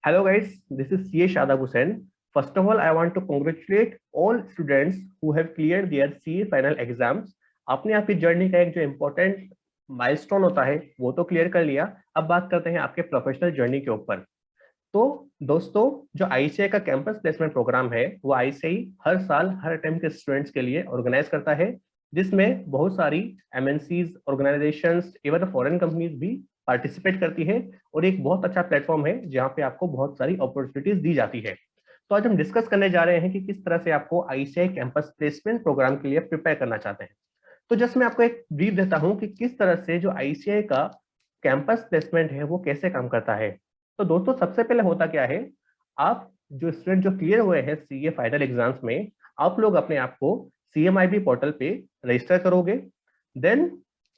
Hello guys, this is CA Shadab Hussain. First of all, I want to congratulate all students who have cleared their CA final exams. आपने आपकी journey का एक जो important milestone होता है वो तो क्लियर कर लिया। अब बात करते हैं आपके प्रोफेशनल जर्नी के ऊपर। तो दोस्तों, जो आईसीआई का कैंपस प्लेसमेंट प्रोग्राम है वो आईसीआई हर साल हर टाइम के स्टूडेंट्स के लिए ऑर्गेनाइज करता है, जिसमें बहुत सारी MNCs, organisations, even foreign companies भी पार्टिसिपेट करती है और एक बहुत अच्छा प्लेटफॉर्म है जहाँ पे आपको बहुत सारी अपॉर्चुनिटीज दी जाती है। तो आज हम डिस्कस करने जा रहे हैं कि किस तरह से आपको आईसीआई कैंपस प्लेसमेंट प्रोग्राम के लिए प्रिपेयर करना चाहते हैं। तो जस्ट मैं आपको एक ब्रीफ देता हूँ कि किस तरह से जो आईसीआई का कैंपस प्लेसमेंट है वो कैसे काम करता है। तो दोस्तों, सबसे पहले होता क्या है, आप जो स्टूडेंट जो क्लियर हुए हैं सीए फाइनल एग्जाम्स में, आप लोग अपने आप को सीएमआईबी पोर्टल पे रजिस्टर करोगे। देन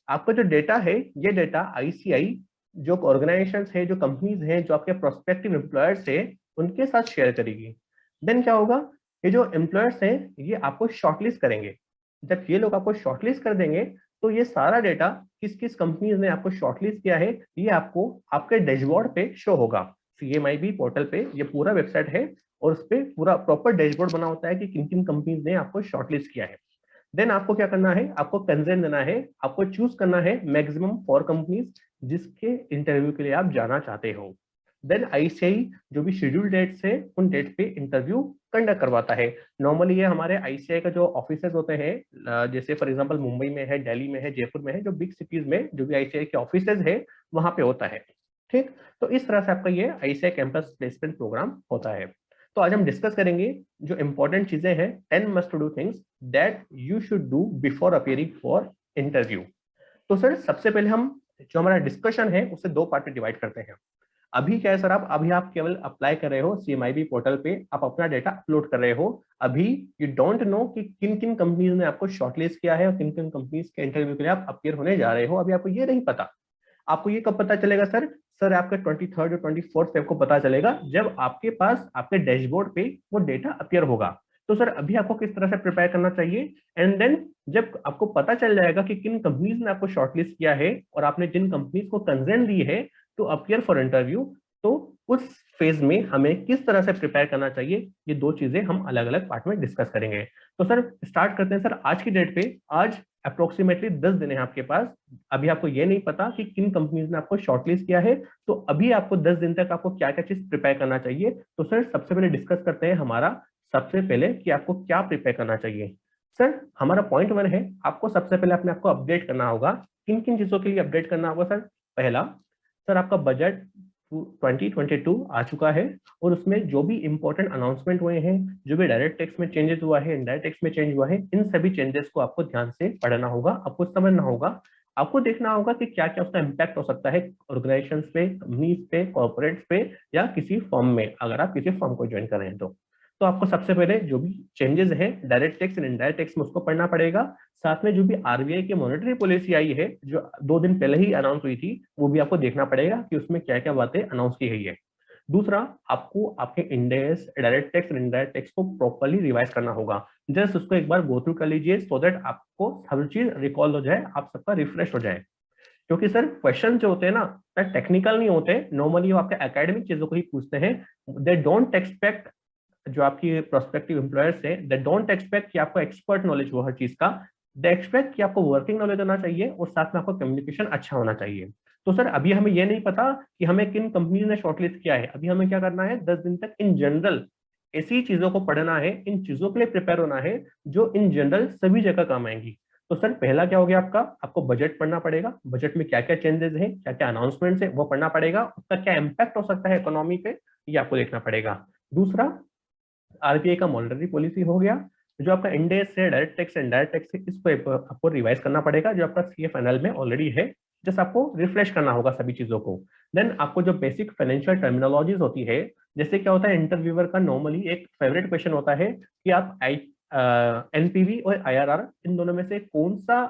आपका जो डेटा है, ये डेटा आईसीआई जो ऑर्गेनाइजेशंस है, जो कंपनीज हैं, जो आपके प्रोस्पेक्टिव एम्प्लॉयर्स है, उनके साथ शेयर करेगी। देन क्या होगा, ये जो एम्प्लॉयर्स हैं ये आपको शॉर्टलिस्ट करेंगे। जब ये लोग आपको शॉर्टलिस्ट कर देंगे तो ये सारा डेटा किस किस कंपनीज ने आपको शॉर्टलिस्ट किया है ये आपको आपके डैशबोर्ड पे शो होगा। सीएमआईबी पोर्टल पे ये पूरा वेबसाइट है और उस पर पूरा प्रॉपर डैशबोर्ड बना होता है कि किन किन कंपनीज ने आपको शॉर्टलिस्ट किया है। देन आपको क्या करना है, आपको कंसेंट देना है, आपको चूज करना है मैक्सिमम 4 कंपनीज जिसके इंटरव्यू के लिए आप जाना चाहते हो। देन आईसीआई जो भी शेड्यूल डेट्स है उन डेट पे इंटरव्यू कंडक्ट करवाता है। नॉर्मली ये हमारे आईसीआई का जो ऑफिसेज होते हैं, जैसे फॉर एग्जांपल मुंबई में है, दिल्ली में है, जयपुर में है, जो बिग सिटीज में जो भी आईसीआई के ऑफिसेज है वहां पे होता है। ठीक, तो इस तरह से आपका ये आईसीआई कैंपस प्लेसमेंट प्रोग्राम होता है। तो आज हम डिस्कस करेंगे जो इंपॉर्टेंट चीजें हैं, 10 must to do things that you should do before appearing for interview. तो सर, सबसे पहले हम जो हमारा डिस्कशन है उसे 2 पार्ट में डिवाइड करते हैं। अभी क्या है सर, आप केवल अप्लाई कर रहे हो सीएमआईबी पोर्टल पे, आप अपना डेटा अपलोड कर रहे हो। अभी यू डोंट नो कि किन किन कंपनीज ने आपको शॉर्टलिस्ट किया है और किन किन कंपनीज के इंटरव्यू के लिए आप अपीयर होने जा रहे हो, अभी आपको ये नहीं पता। आपको ये कब पता चलेगा सर? सर आपके 23rd और 24th पे आपको पता चलेगा जब आपके पास आपके डैशबोर्ड पे वो डेटा अपीयर होगा। तो सर अभी आपको किस तरह से प्रिपेयर करना चाहिए, एंड देन जब आपको पता चल जाएगा कि किन कंपनीज ने आपको शॉर्टलिस्ट किया है और आपने जिन कंपनीज को कंसेंट दी है टू अपीयर फॉर इंटरव्यू, तो उस फेज में हमें किस तरह से प्रिपेयर करना चाहिए, ये 2 चीजें हम अलग अलग पार्ट में डिस्कस करेंगे। तो सर स्टार्ट करते हैं सर आज की डेट पे। आज अप्रोक्सीमेटली 10 दिन है आपके पास। अभी आपको ये नहीं पता कि किन कंपनीज ने आपको शॉर्टलिस्ट किया है, तो अभी आपको 10 दिन तक आपको क्या क्या चीज प्रिपेयर करना चाहिए। तो सर सबसे पहले डिस्कस करते हैं हमारा सबसे पहले कि आपको क्या प्रिपेयर करना चाहिए। सर हमारा पॉइंट 1 है, आपको सबसे पहले अपने आपको अपडेट करना होगा। किन किन चीजों के लिए अपडेट करना होगा सर? पहला, सर आपका बजट 2022 आ चुका है और उसमें जो भी इंपॉर्टेंट अनाउंसमेंट हुए हैं, जो भी डायरेक्ट टैक्स में चेंजेस हुआ है, इनडायरेक्ट टैक्स में चेंज हुआ है, इन सभी चेंजेस को आपको ध्यान से पढ़ना होगा, आपको समझना होगा। आपको देखना होगा कि क्या क्या उसका इम्पैक्ट हो सकता है ऑर्गेनाइजेशंस पे, कंपनीज पे, कॉर्पोरेट्स पे या किसी फर्म में, अगर आप किसी फर्म को ज्वाइन कर रहे हैं तो आपको सबसे पहले जो भी चेंजेस है direct tax and indirect tax में उसको पढ़ना पड़ेगा। साथ में जो भी आरबीआई की मॉनेटरी पॉलिसी आई है जो 2 दिन पहले ही अनाउंस हुई थी, वो भी आपको देखना पड़ेगा कि उसमें क्या क्या बातें अनाउंस की गई है। दूसरा, आपको आपके index, direct tax and indirect tax को प्रॉपर्ली रिवाइज करना होगा। जस्ट उसको एक बार गो थ्रू कर लीजिए सो दैट आपको हर चीज रिकॉल हो जाए, आप सबका रिफ्रेश हो जाए। क्योंकि सर क्वेश्चन जो होते हैं ना, टेक्निकल नहीं होते, नॉर्मली वो आपके एकेडमिक चीजों को ही पूछते हैं। दे डोंट एक्सपेक्ट, जो आपकी प्रोस्पेक्टिव एम्प्लॉयर्स है, दे डोंट एक्सपेक्ट कि आपको एक्सपर्ट नॉलेज हो हर चीज का। दे एक्सपेक्ट कि आपको वर्किंग नॉलेज होना चाहिए और साथ में आपको कम्युनिकेशन अच्छा होना चाहिए। तो सर अभी हमें ये नहीं पता कि हमें किन कंपनीज ने शॉर्टलिस्ट किया है। अभी हमें क्या करना है, 10 दिन तक इन जनरल ऐसी चीजों को पढ़ना है, इन चीजों के लिए प्रिपेयर होना है जो इन जनरल सभी जगह काम आएंगी। तो सर पहला क्या हो गया आपका, आपको बजट पढ़ना पड़ेगा। बजट में क्या क्या चेंजेस हैं, क्या क्या अनाउंसमेंट्स है, वो पढ़ना पड़ेगा। उसका क्या इंपैक्ट हो सकता है इकोनॉमी पे, ये आपको देखना पड़ेगा। दूसरा, आरबीआई का मॉनेटरी पॉलिसी हो गया। जो आपका इंडेक्स है, direct tax and indirect tax है, इसको आपको रिवाइज करना पड़ेगा जो आपका सीए फाइनल में ऑलरेडी है। जस्ट आपको रिफ्रेश करना होगा सभी चीजों को। देन आपको जो बेसिक फाइनेंशियल टर्मिनोलॉजीज होती है, जैसे क्या होता है, इंटरव्यूअर का नॉर्मली एक फेवरेट क्वेश्चन होता है कि आप एनपीवी और आईआरआर, इन दोनों में से कौन सा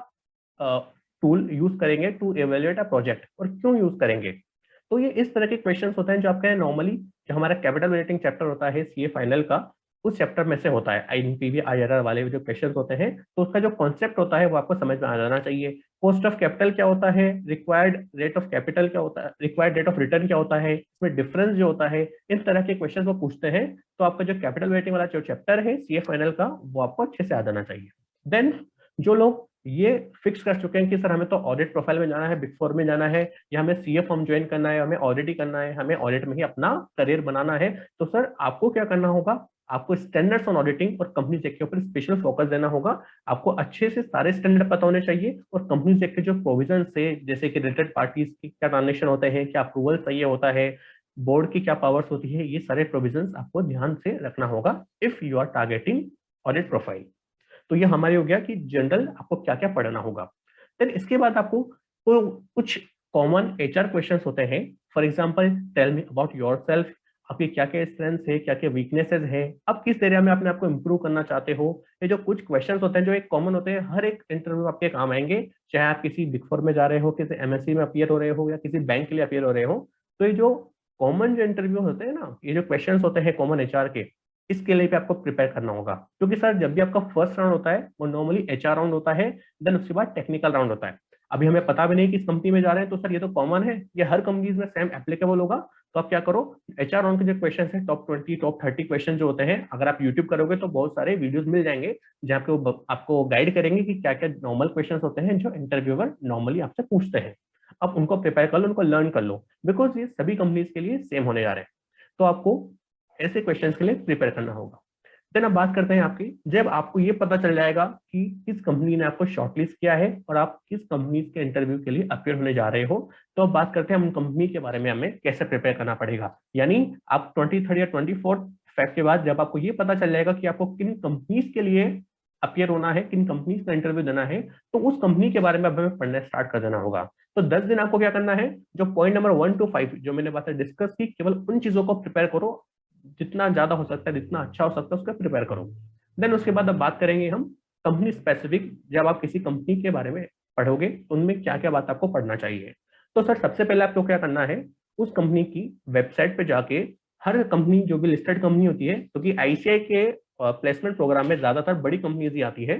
टूल यूज करेंगे टू एवेल्युएट अ प्रोजेक्ट और क्यों यूज करेंगे। तो ये इस तरह के क्वेश्चंस होते हैं जो आपका नॉर्मली, जो हमारा कैपिटल रेटिंग चैप्टर होता है सीए फाइनल का, उस चैप्टर में से होता है। एनपीवी आईआरआर वाले जो क्वेश्चंस होते हैं, तो उसका जो कॉन्सेप्ट होता है वो आपको समझ में आ जाना चाहिए। कॉस्ट ऑफ कैपिटल क्या होता है, रिक्वायर्ड रेट ऑफ कैपिटल क्या होता है, रिक्वायर्ड रेट ऑफ रिटर्न क्या होता है, इसमें डिफरेंस जो होता है, इन तरह के क्वेश्चन वो पूछते हैं। तो आपका जो कैपिटल वेटिंग वाला जो चैप्टर है सीए फाइनल का, वो आपको अच्छे से आ जाना चाहिए। देन जो लोग ये फिक्स कर चुके हैं कि सर हमें तो ऑडिट प्रोफाइल में जाना है, बिग फोर में जाना है, या हमें सीए फर्म ज्वाइन करना है, हमें ऑडिट ही करना है, हमें ऑडिट में ही अपना करियर बनाना है, तो सर आपको क्या करना होगा, आपको स्टैंडर्ड्स ऑन ऑडिटिंग और कंपनी चेक के ऊपर स्पेशल फोकस देना होगा। आपको अच्छे से सारे स्टैंडर्ड पता होने चाहिए, और कंपनी चेक के जो प्रोविजन है, जैसे कि रिलेटेड पार्टीज की क्या ट्रांजेक्शन होते हैं, क्या अप्रूवल चाहिए होता है, बोर्ड की क्या पावर्स होती है, ये सारे प्रोविजन आपको ध्यान से रखना होगा if you are targeting audit profile. तो ये हमारे हो गया कि जनरल आपको क्या क्या पढ़ना होगा। देन इसके बाद आपको कुछ कॉमन एचआर क्वेश्चंस होते हैं। For example, tell me about yourself, आपकी क्या क्या स्ट्रेंथ्स है, क्या क्या वीकनेसेस है, आप किस एरिया में अपने आप को इंप्रूव करना चाहते हो। ये जो कुछ क्वेश्चंस होते हैं जो एक कॉमन होते हैं, हर एक इंटरव्यू आपके काम आएंगे, चाहे आप किसी बिग फोर में जा रहे हो, किसी एमएससी में अपियर हो रहे हो, या किसी बैंक के लिए अपियर हो रहे हो। तो ये जो कॉमन जो इंटरव्यू होते हैं ना, ये जो क्वेश्चन होते हैं कॉमन एचआर के, इसके लिए भी आपको प्रिपेयर करना होगा। क्योंकि सर जब भी आपका फर्स्ट राउंड होता है वो नॉर्मली एचआर राउंड होता है, देन उसके बाद टेक्निकल राउंड होता है। अभी हमें पता भी नहीं किस कंपनी में जा रहे हैं, तो सर ये तो कॉमन है, ये हर कंपनीज में सेम एप्लीकेबल होगा। तो आप क्या करो, एचआर राउंड के जो क्वेश्चन है, टॉप 20 टॉप 30 क्वेश्चन जो होते हैं, अगर आप यूट्यूब करोगे तो बहुत सारे वीडियोस मिल जाएंगे जहाँ पे वो आपको गाइड करेंगे कि क्या क्या नॉर्मल क्वेश्चन होते हैं जो इंटरव्यूअर नॉर्मली आपसे पूछते हैं। आप उनको प्रिपेयर कर लो, उनको लर्न कर लो, बिकॉज ये सभी कंपनीज के लिए सेम होने जा रहे हैं। तो आपको ऐसे क्वेश्चन के लिए प्रिपेयर करना होगा। देन अब बात करते हैं आपकी, जब आपको ये पता चल जाएगा कि किस कंपनी ने आपको शॉर्टलिस्ट किया है और आप किस कंपनी के इंटरव्यू के लिए अपियर होने जा रहे हो, तो अब बात करते हैं हम कंपनी के बारे में, हमें कैसे प्रिपेयर करना पड़ेगा। यानी आप 23rd या 24th फैक्ट के बाद जब आपको ये पता चल जाएगा कि आपको किन कंपनीज के लिए अपियर होना है, किन कंपनीज का इंटरव्यू देना है, तो उस कंपनी के बारे में अब हमें पढ़ना स्टार्ट कर देना होगा। तो 10 दिन आपको क्या करना है, जो पॉइंट नंबर 1 to 5 जो मैंने बातें डिस्कस की, केवल उन चीजों को प्रिपेयर करो, जितना ज्यादा हो सकता है, जितना अच्छा हो सकता है उसका प्रिपेयर करो। देन उसके बाद अब बात करेंगे हम कंपनी स्पेसिफिक, जब आप किसी कंपनी के बारे में पढ़ोगे तो उनमें क्या क्या बात आपको पढ़ना चाहिए। तो सर सबसे पहले आपको क्या करना है, उस कंपनी की वेबसाइट पे जाके, हर कंपनी जो भी लिस्टेड कंपनी होती है, क्योंकि आईसीआई के प्लेसमेंट प्रोग्राम में ज्यादातर बड़ी कंपनीज ही आती है,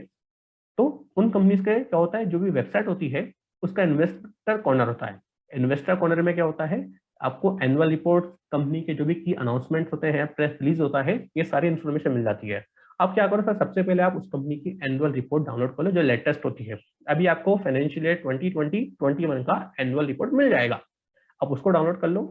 तो उन कंपनीज के क्या होता है, जो भी वेबसाइट होती है उसका इन्वेस्टर कॉर्नर होता है। इन्वेस्टर कॉर्नर में क्या होता है, आपको एनुअल रिपोर्ट, कंपनी के जो भी की अनाउंसमेंट होते हैं, प्रेस रिलीज होता है, ये सारी इन्फॉर्मेशन मिल जाती है। आप क्या करो सर, सबसे पहले आप उस कंपनी की एनुअल रिपोर्ट डाउनलोड कर लो जो लेटेस्ट होती है। अभी आपको फाइनेंशियल ईयर 2020-21 का एनुअल रिपोर्ट मिल जाएगा, आप उसको डाउनलोड कर लो।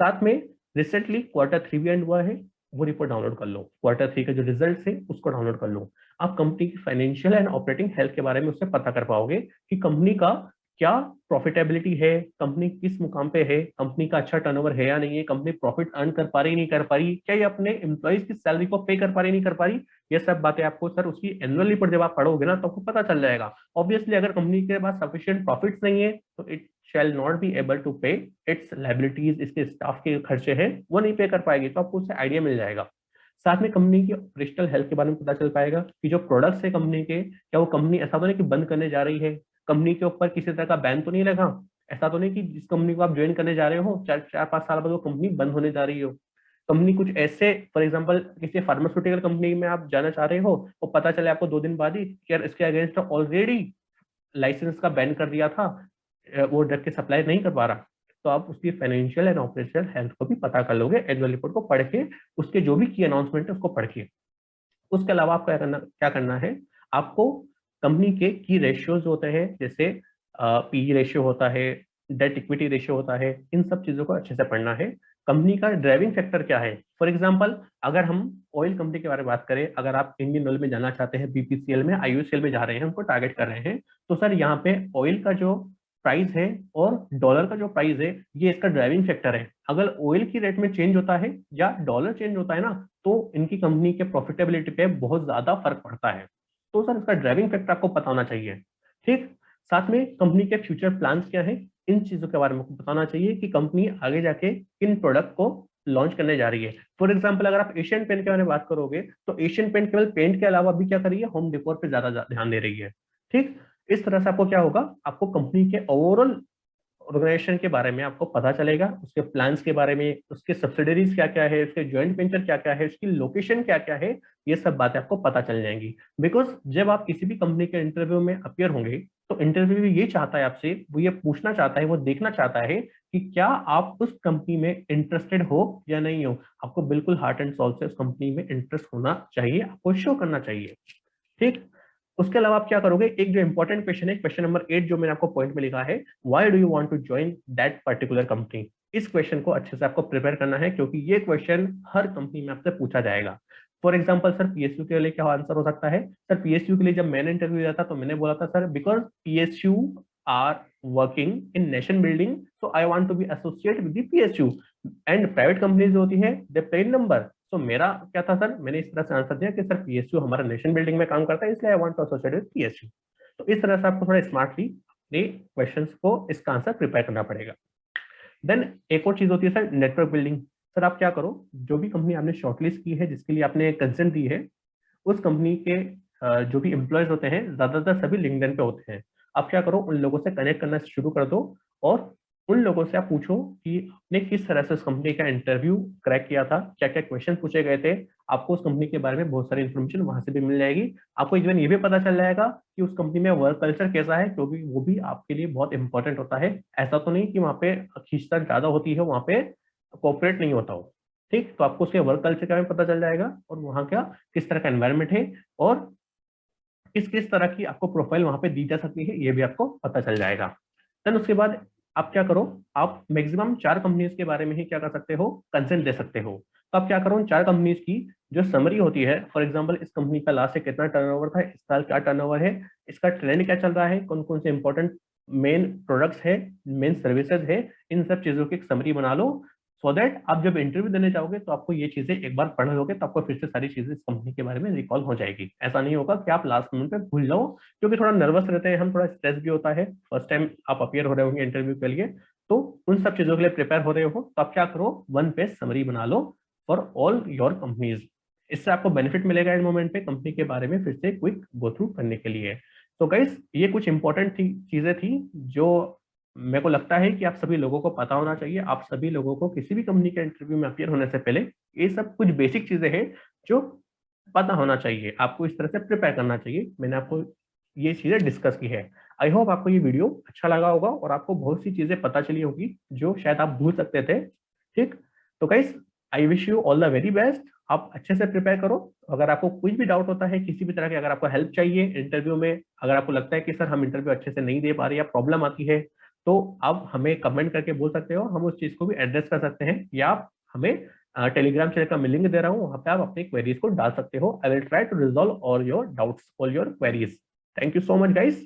साथ में रिसेंटली Q3 भी एंड हुआ है, वो रिपोर्ट डाउनलोड कर लो। Q3 का जो रिजल्ट है उसको डाउनलोड कर लो। आप कंपनी की फाइनेंशियल एंड ऑपरेटिंग हेल्थ के बारे में उससे पता कर पाओगे कि कंपनी का क्या प्रॉफिटेबिलिटी है, कंपनी किस मुकाम पे है, कंपनी का अच्छा टर्नओवर है या नहीं है, कंपनी प्रॉफिट अर्न कर पा रही नहीं कर पा रही, क्या ये अपने एम्प्लॉइज की सैलरी को पे कर पा रही नहीं कर पा रही। ये सब बातें आपको सर उसकी एनुअल रिपोर्ट जब आप पढ़ोगे ना तो आपको पता चल जाएगा। ऑब्वियसली अगर कंपनी के पास सफिशिएंट प्रॉफिट्स नहीं है तो it shall not be able to pay its liabilities, इसके स्टाफ के खर्चे हैं वो नहीं पे कर पाएगी, तो आपको उससे आइडिया मिल जाएगा। साथ में कंपनी की ऑपरेशनल हेल्थ के बारे में पता चल पाएगा कि जो प्रोडक्ट्स है कंपनी के, क्या वो कंपनी ऐसा तो नहीं कि बंद करने जा रही है, कंपनी के ऊपर किसी तरह का बैन तो नहीं लगा, ऐसा तो नहीं कि जिस कंपनी को आप ज्वाइन करने जा रहे हो 4-5 साल बाद वो कंपनी बंद होने जा रही हो। कंपनी कुछ ऐसे, फॉर एग्जांपल किसी फार्मास्यूटिकल कंपनी में आप जाना चाह रहे हो और पता चले आपको 2 दिन बाद ही कि यार इसके अगेंस्ट ऑलरेडी लाइसेंस का बैन कर दिया था, वो ड्रग की सप्लाई नहीं कर पा रहा, तो आप उसकी फाइनेंशियल एंड ऑपरेशनल हेल्थ को भी पता कर लोगे एनुअल रिपोर्ट को पढ़ के, उसके जो भी की अनाउंसमेंट है उसको पढ़ के। उसके अलावा आपको क्या करना है, आपको कंपनी के की रेशियोज होते हैं, जैसे पी रेशियो होता है, डेट इक्विटी रेशियो होता है, इन सब चीजों को अच्छे से पढ़ना है। कंपनी का ड्राइविंग फैक्टर क्या है, फॉर एग्जांपल अगर हम ऑयल कंपनी के बारे में बात करें, अगर आप इंडियन ऑयल में जाना चाहते हैं, बीपीसीएल में, आईओसीएल में जा रहे हैं, उनको टारगेट कर रहे हैं, तो सर यहाँ पे ऑयल का जो प्राइस है और डॉलर का जो प्राइस है, ये इसका ड्राइविंग फैक्टर है। अगर ऑयल की रेट में चेंज होता है या डॉलर चेंज होता है ना, तो इनकी कंपनी के प्रॉफिटेबिलिटी पे बहुत ज्यादा फर्क पड़ता है। तो सर इसका ड्राइविंग फैक्टर आपको पता होना चाहिए। ठीक, साथ में कंपनी के फ्यूचर प्लान्स क्या है, इन चीजों के बारे में आपको बताना चाहिए कि कंपनी आगे जाके किन प्रोडक्ट को लॉन्च करने जा रही है। फॉर एग्जांपल अगर आप एशियन पेंट के बारे में बात करोगे, तो एशियन पेंट केवल पेंट के अलावा भी क्या कर रही है, होम डेकोर पे ज्यादा ध्यान दे रही है। ठीक, इस तरह से आपको क्या होगा, आपको कंपनी के ओवरऑल ऑर्गेनाइजेशन के बारे में आपको पता चलेगा, उसके प्लान्स के बारे में, उसके सब्सिडरीज क्या क्या है, उसके ज्वाइंट वेंचर क्या क्या है, उसकी लोकेशन क्या क्या है, ये सब बातें आपको पता चल जाएंगी। बिकॉज जब आप किसी भी कंपनी के इंटरव्यू में अपियर होंगे तो इंटरव्यू ये चाहता है आपसे, वो ये पूछना चाहता है, वो देखना चाहता है कि क्या आप उस कंपनी में इंटरेस्टेड हो या नहीं हो। आपको बिल्कुल हार्ट एंड सोल से उस कंपनी में इंटरेस्ट होना चाहिए, आपको शो करना चाहिए। ठीक। उसके अलावा आप क्या करोगे, एक जो इंपॉर्टेंट क्वेश्चन है, क्वेश्चन नंबर 8 जो मैंने आपको पॉइंट में लिखा है, why do you want to join that particular company. इस क्वेश्चन को अच्छे से आपको प्रिपेयर करना है, क्योंकि ये क्वेश्चन हर कंपनी में आपसे पूछा जाएगा। फॉर एग्जाम्पल सर पीएसयू के लिए क्या आंसर हो सकता है, सर पीएसयू के लिए जब मैंने इंटरव्यू दिया था तो मैंने बोला था sir because PSU are working in nation building, so I want to be associate with the PSU, and private companies होती है दे पे नंबर। तो मेरा क्या था सर, मैंने इस तरह से आंसर दिया कि सर पीएसयू हमारा नेशन बिल्डिंग में काम करता है, इसलिए I want to associate with PSU. तो इस तरह से आपको थोड़ा स्मार्टली अपने क्वेश्चंस को इसका आंसर प्रिपेयर करना पड़ेगा। देन एक और चीज होती है सर नेटवर्क बिल्डिंग। सर आप क्या करो, जो भी कंपनी आपने शॉर्टलिस्ट की है, जिसके लिए आपने कंसेंट दी है, उस कंपनी के जो भी एम्प्लॉयज होते हैं ज्यादातर सभी लिंक्डइन पे होते हैं। आप क्या करो, उन लोगों से कनेक्ट करना शुरू कर दो और उन लोगों से आप पूछो कि आपने किस तरह से उस कंपनी का इंटरव्यू क्रैक किया था, क्या क्या क्वेश्चन पूछे गए थे। आपको उस कंपनी के बारे में बहुत सारी इन्फॉर्मेशन वहां से भी मिल जाएगी। आपको इवन ये भी पता चल जाएगा कि उस कंपनी में वर्क कल्चर कैसा है, क्योंकि वो भी आपके लिए बहुत इंपॉर्टेंट होता है। ऐसा तो नहीं कि वहाँ पे खींचतान ज्यादा होती है, वहाँ पे कोऑपरेट नहीं होता हो। ठीक, तो आपको उसके वर्क कल्चर के बारे में पता चल जाएगा और वहाँ का किस तरह का एनवायरमेंट है और किस किस तरह की आपको प्रोफाइल वहां पे दी जा सकती है, ये भी आपको पता चल जाएगा। देन उसके बाद आप क्या करो, आप मैक्सिमम 4 कंपनीज के बारे में ही क्या कर सकते हो, कंसेंट दे सकते हो। तो आप क्या करो, उन 4 कंपनीज की जो समरी होती है, फॉर एग्जांपल इस कंपनी का लास्ट से कितना टर्नओवर था, इस साल क्या टर्नओवर है, इसका ट्रेंड क्या चल रहा है, कौन कौन से इंपॉर्टेंट मेन प्रोडक्ट्स है, मेन सर्विसेज है, इन सब चीजों की एक समरी बना लो। सो दैट आप जब इंटरव्यू देने जाओगे तो आपको ये चीजें एक बार पढ़ लोगे तो आपको फिर से सारी चीजें इस कंपनी के बारे में रिकॉल हो जाएगी। ऐसा नहीं होगा कि आप लास्ट मोमेंट पे भूल जाओ, क्योंकि थोड़ा नर्वस रहते हैं हम, थोड़ा स्ट्रेस भी होता है, फर्स्ट टाइम आप अपियर हो रहे होंगे इंटरव्यू के लिए। तो उन सब चीजों के लिए प्रिपेयर हो रहे हो तो आप क्या करो, 1 पेज समरी बना लो फॉर ऑल योर कंपनीज। इससे आपको बेनिफिट मिलेगा इन मोमेंट पे कंपनी के बारे में फिर से क्विक गो थ्रू करने के लिए। तो गाइस ये कुछ इंपॉर्टेंट चीजें थी जो मेरे को लगता है कि आप सभी लोगों को पता होना चाहिए। आप सभी लोगों को किसी भी कंपनी के इंटरव्यू में अपियर होने से पहले ये सब कुछ बेसिक चीजें हैं जो पता होना चाहिए, आपको इस तरह से प्रिपेयर करना चाहिए। मैंने आपको ये चीजें डिस्कस की है। आई होप आपको ये वीडियो अच्छा लगा होगा और आपको बहुत सी चीजें पता चली होगी जो शायद आप भूल सकते थे। ठीक, तो guys I wish you all the very best. आप अच्छे से प्रिपेयर करो। अगर आपको कुछ भी डाउट होता है किसी भी तरह के, अगर आपको हेल्प चाहिए इंटरव्यू में, अगर आपको लगता है कि सर हम इंटरव्यू अच्छे से नहीं दे पा रहे या प्रॉब्लम आती है, तो आप हमें कमेंट करके बोल सकते हो, हम उस चीज को भी एड्रेस कर सकते हैं। या आप हमें टेलीग्राम चैनल का मैं लिंक दे रहा हूँ, वहां पे आप अपनी क्वेरीज को डाल सकते हो। I will try to resolve all your doubts, all your queries. Thank you so much guys.